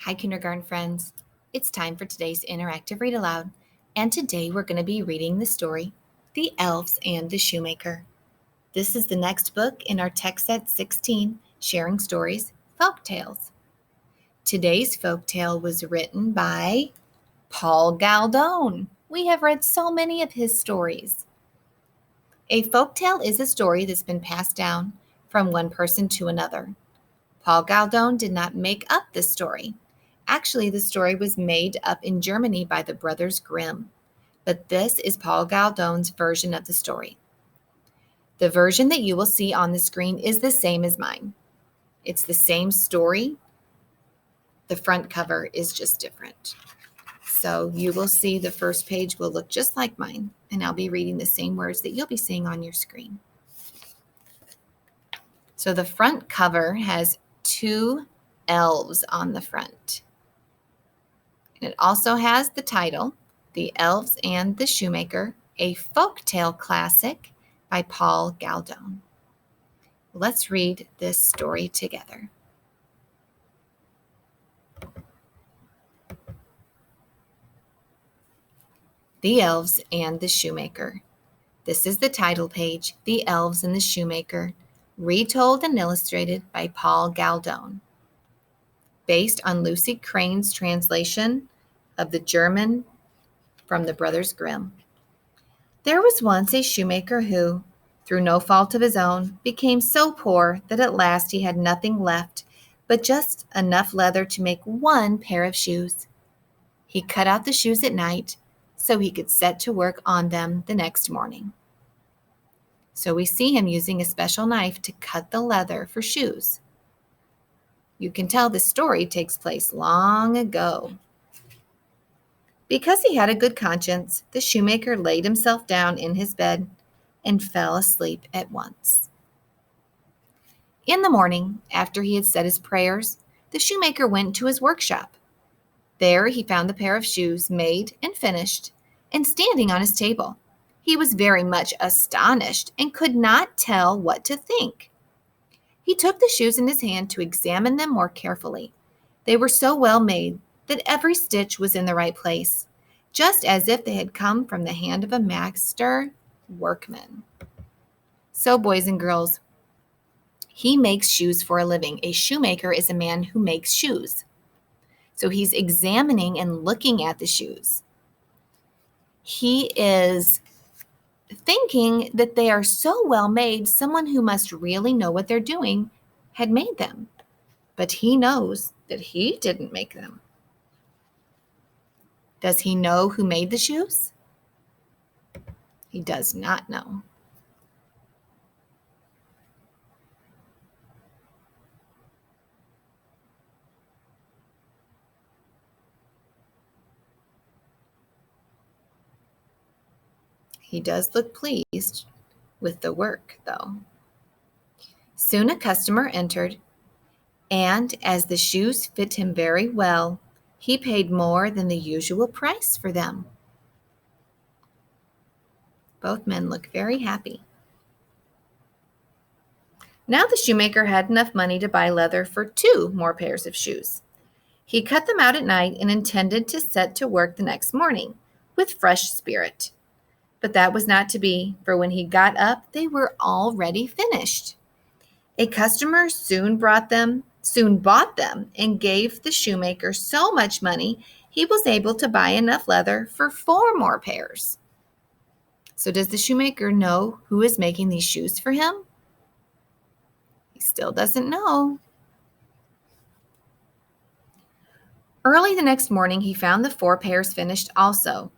Hi, kindergarten friends. It's time for today's interactive read aloud, and today we're going to be reading the story, The Elves and the Shoemaker. This is the next book in our text set 16, Sharing Stories, Folk Tales. Today's folk tale was written by Paul Galdone. We have read so many of his stories. A folk tale is a story that's been passed down from one person to another. Paul Galdone did not make up this story. Actually, the story was made up in Germany by the Brothers Grimm, but this is Paul Galdone's version of the story. The version that you will see on the screen is the same as mine. It's the same story. The front cover is just different. So you will see the first page will look just like mine, and I'll be reading the same words that you'll be seeing on your screen. So the front cover has two elves on the front. And it also has the title, The Elves and the Shoemaker, a folktale classic by Paul Galdone. Let's read this story together. The Elves and the Shoemaker. This is the title page, The Elves and the Shoemaker, retold and illustrated by Paul Galdone. Based on Lucy Crane's translation of the German from the Brothers Grimm. There was once a shoemaker who, through no fault of his own, became so poor that at last he had nothing left but just enough leather to make one pair of shoes. He cut out the shoes at night so he could set to work on them the next morning. So we see him using a special knife to cut the leather for shoes. You can tell this story takes place long ago. Because he had a good conscience, the shoemaker laid himself down in his bed and fell asleep at once. In the morning, after he had said his prayers, the shoemaker went to his workshop. There he found the pair of shoes made and finished, and standing on his table. He was very much astonished and could not tell what to think. He took the shoes in his hand to examine them more carefully. They were so well made that every stitch was in the right place, just as if they had come from the hand of a master workman. So, boys and girls, he makes shoes for a living. A shoemaker is a man who makes shoes. So he's examining and looking at the shoes. He is thinking that they are so well made, someone who must really know what they're doing had made them. But he knows that he didn't make them. Does he know who made the shoes? He does not know. He does look pleased with the work, though. Soon a customer entered, and as the shoes fit him very well, he paid more than the usual price for them. Both men look very happy. Now the shoemaker had enough money to buy leather for 2 more pairs of shoes. He cut them out at night and intended to set to work the next morning with fresh spirit. But that was not to be, for when he got up, they were already finished. A customer soon bought them, and gave the shoemaker so much money he was able to buy enough leather for 4 more pairs. So does the shoemaker know who is making these shoes for him? He still doesn't know. Early the next morning, he found the 4 pairs finished also.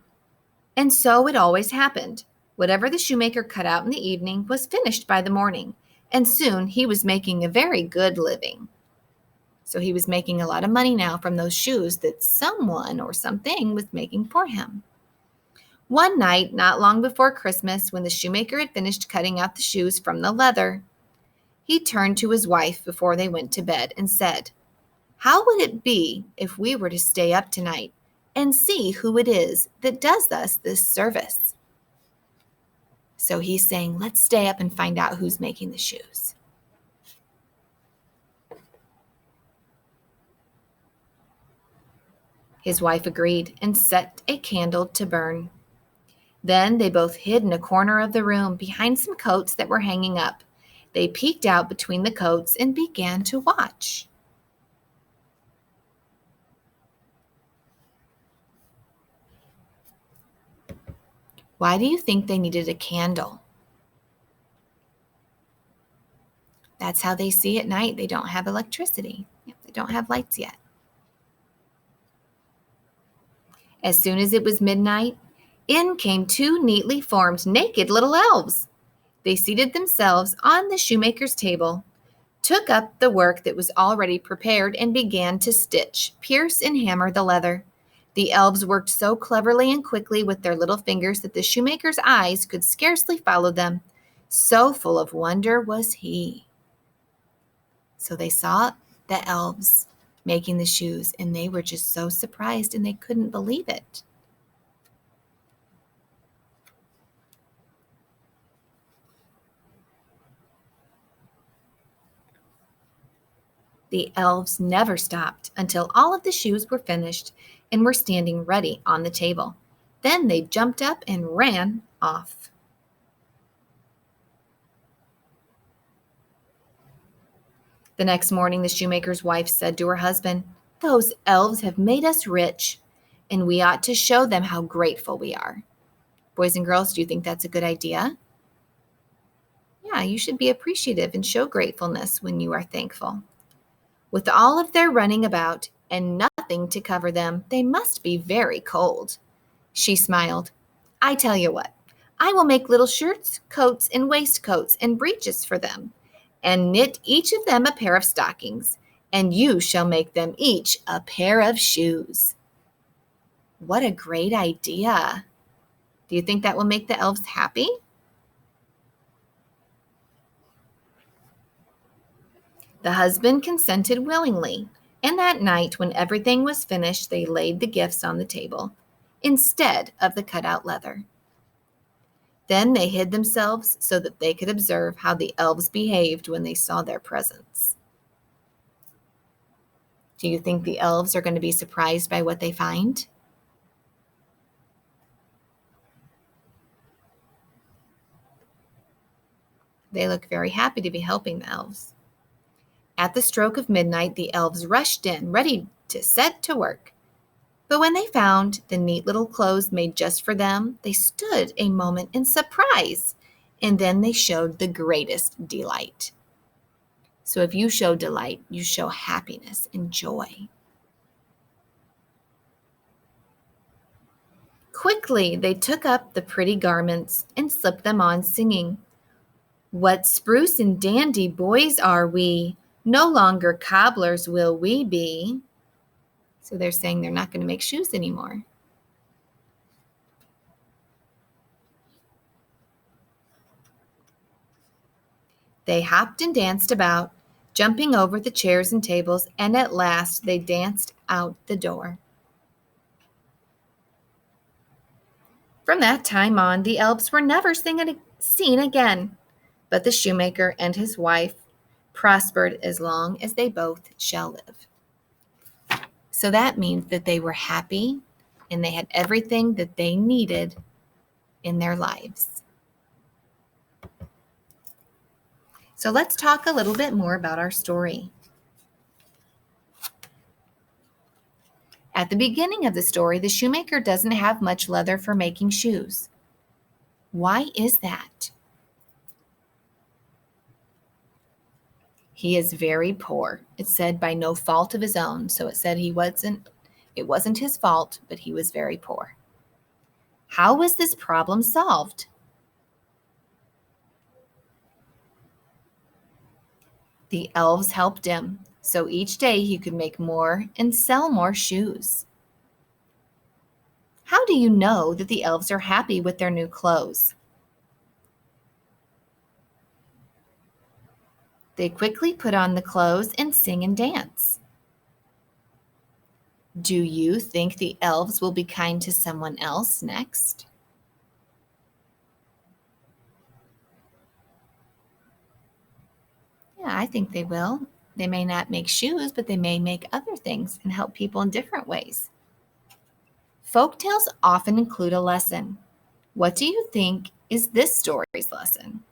And so it always happened. Whatever the shoemaker cut out in the evening was finished by the morning, and soon he was making a very good living. So he was making a lot of money now from those shoes that someone or something was making for him. One night, not long before Christmas, when the shoemaker had finished cutting out the shoes from the leather, he turned to his wife before they went to bed and said, "How would it be if we were to stay up tonight and see who it is that does us this service?" So he's saying, let's stay up and find out who's making the shoes. His wife agreed and set a candle to burn. Then they both hid in a corner of the room behind some coats that were hanging up. They peeked out between the coats and began to watch. Why do you think they needed a candle? That's how they see at night. They don't have electricity. They don't have lights yet. As soon as it was midnight, in came two neatly formed naked little elves. They seated themselves on the shoemaker's table, took up the work that was already prepared, and began to stitch, pierce, and hammer the leather. The elves worked so cleverly and quickly with their little fingers that the shoemaker's eyes could scarcely follow them. So full of wonder was he. So they saw the elves making the shoes, and they were just so surprised and they couldn't believe it. The elves never stopped until all of the shoes were finished and were standing ready on the table. Then they jumped up and ran off. The next morning, the shoemaker's wife said to her husband, "Those elves have made us rich, and we ought to show them how grateful we are." Boys and girls, do you think that's a good idea? Yeah, you should be appreciative and show gratefulness when you are thankful. With all of their running about and nothing to cover them, they must be very cold. She smiled. "I tell you what, I will make little shirts, coats, and waistcoats and breeches for them, and knit each of them a pair of stockings, and you shall make them each a pair of shoes." What a great idea. Do you think that will make the elves happy? The husband consented willingly, and that night, when everything was finished, they laid the gifts on the table instead of the cutout leather. Then they hid themselves so that they could observe how the elves behaved when they saw their presents. Do you think the elves are going to be surprised by what they find? They look very happy to be helping the elves. At the stroke of midnight, the elves rushed in, ready to set to work. But when they found the neat little clothes made just for them, they stood a moment in surprise, and then they showed the greatest delight. So if you show delight, you show happiness and joy. Quickly, they took up the pretty garments and slipped them on, singing, "What spruce and dandy boys are we! No longer cobblers will we be." So they're saying they're not going to make shoes anymore. They hopped and danced about, jumping over the chairs and tables, and at last they danced out the door. From that time on, the elves were never seen again, but the shoemaker and his wife prospered as long as they both shall live. So that means that they were happy and they had everything that they needed in their lives. So let's talk a little bit more about our story. At the beginning of the story, the shoemaker doesn't have much leather for making shoes. Why is that? He is very poor. It said by no fault of his own. So it said it wasn't his fault, but he was very poor. How was this problem solved? The elves helped him, so each day he could make more and sell more shoes. How do you know that the elves are happy with their new clothes? They quickly put on the clothes and sing and dance. Do you think the elves will be kind to someone else next? Yeah, I think they will. They may not make shoes, but they may make other things and help people in different ways. Folktales often include a lesson. What do you think is this story's lesson?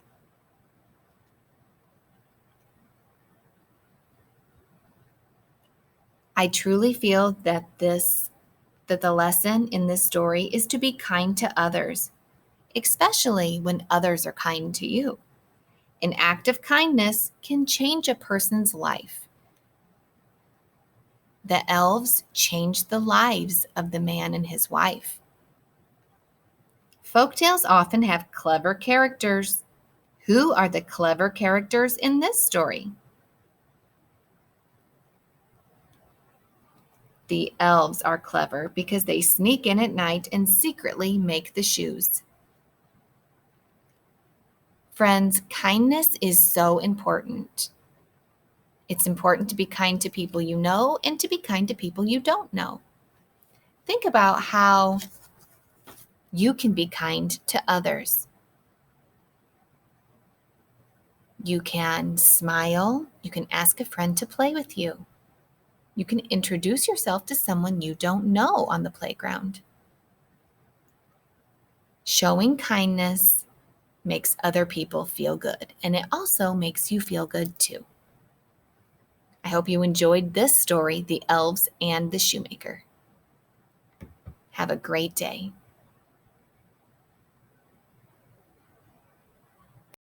I truly feel that the lesson in this story is to be kind to others, especially when others are kind to you. An act of kindness can change a person's life. The elves changed the lives of the man and his wife. Folktales often have clever characters. Who are the clever characters in this story? The elves are clever because they sneak in at night and secretly make the shoes. Friends, kindness is so important. It's important to be kind to people you know and to be kind to people you don't know. Think about how you can be kind to others. You can smile. You can ask a friend to play with you. You can introduce yourself to someone you don't know on the playground. Showing kindness makes other people feel good, and it also makes you feel good too. I hope you enjoyed this story, The Elves and the Shoemaker. Have a great day.